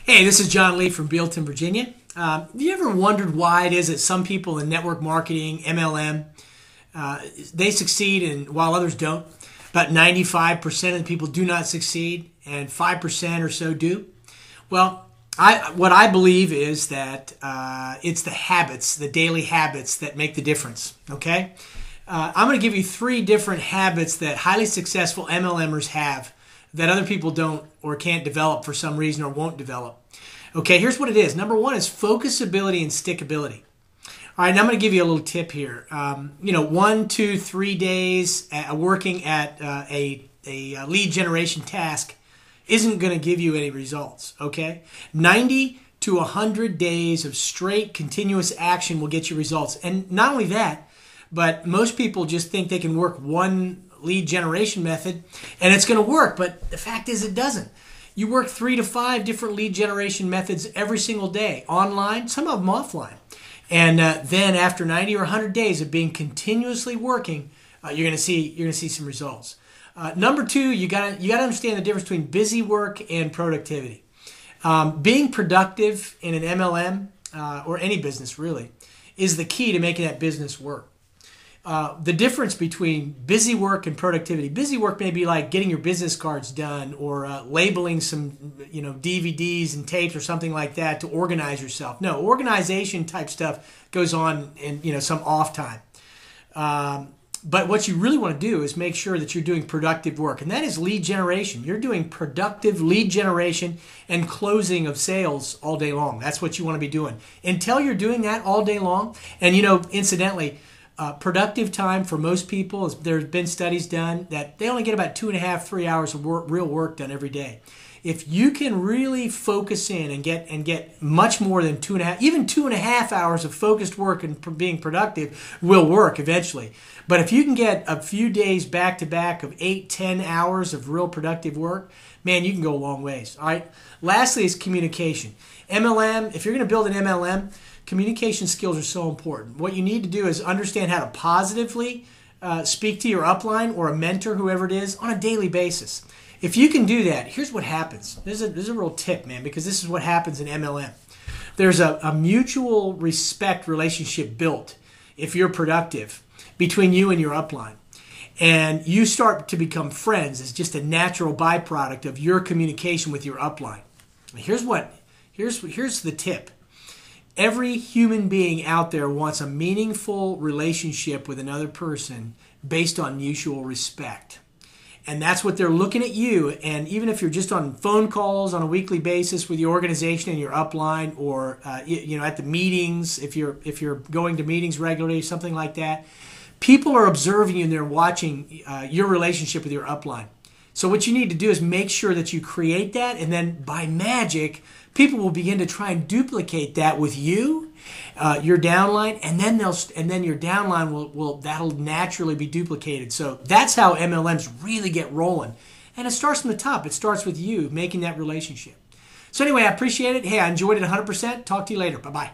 Hey, this is John Lee from Bealton, Virginia. Have you ever wondered why it is that some people in network marketing, MLM, they succeed and while others don't? About 95% of the people do not succeed and 5% or so do. Well, what I believe is that it's the habits, the daily habits that make the difference, okay? I'm going to give you 3 different habits that highly successful MLMers have that other people don't or can't develop for some reason or won't develop. Okay, here's what it is. Number 1 is focusability and stickability. All right, and I'm going to give you a little tip here. 1, 2, 3 days working at a lead generation task isn't going to give you any results, okay? 90 to 100 days of straight continuous action will get you results. And not only that, but most people just think they can work one lead generation method and it's going to work, but the fact is it doesn't. You work 3 to 5 different lead generation methods every single day, online, some of them offline. And then after 90 or 100 days of being continuously working, you're going to see some results. Number 2, you got to understand the difference between busy work and productivity. Being productive in an MLM or any business really is the key to making that business work. The difference between busy work and productivity. Busy work may be like getting your business cards done or labeling some DVDs and tapes or something like that to organize yourself. No, organization type stuff goes on in some off time. But what you really want to do is make sure that you're doing productive work, and that is lead generation. You're doing productive lead generation and closing of sales all day long. That's what you want to be doing. Until you're doing that all day long, and incidentally, productive time for most people, there's been studies done that they only get about 2.5, 3 hours of real work done every day. If you can really focus in and get much more than 2.5, even 2.5 hours of focused work and being productive will work eventually. But if you can get a few days back to back of 8, 10 hours of real productive work, man, you can go a long ways. All right. Lastly is communication. MLM, if you're going to build an MLM, communication skills are so important. What you need to do is understand how to positively speak to your upline or a mentor, whoever it is, on a daily basis. If you can do that, here's what happens. There's a real tip, man, because this is what happens in MLM. There's a mutual respect relationship built, if you're productive, between you and your upline. And you start to become friends as just a natural byproduct of your communication with your upline. Here's the tip. Every human being out there wants a meaningful relationship with another person based on mutual respect. And that's what they're looking at you. And even if you're just on phone calls on a weekly basis with your organization and your upline, or at the meetings, if you're going to meetings regularly, something like that, people are observing you and they're watching your relationship with your upline. So what you need to do is make sure that you create that, and then by magic, people will begin to try and duplicate that with you, your downline, and then your downline that'll naturally be duplicated. So that's how MLMs really get rolling. And it starts from the top. It starts with you making that relationship. So anyway, I appreciate it. Hey, I enjoyed it 100%. Talk to you later. Bye-bye.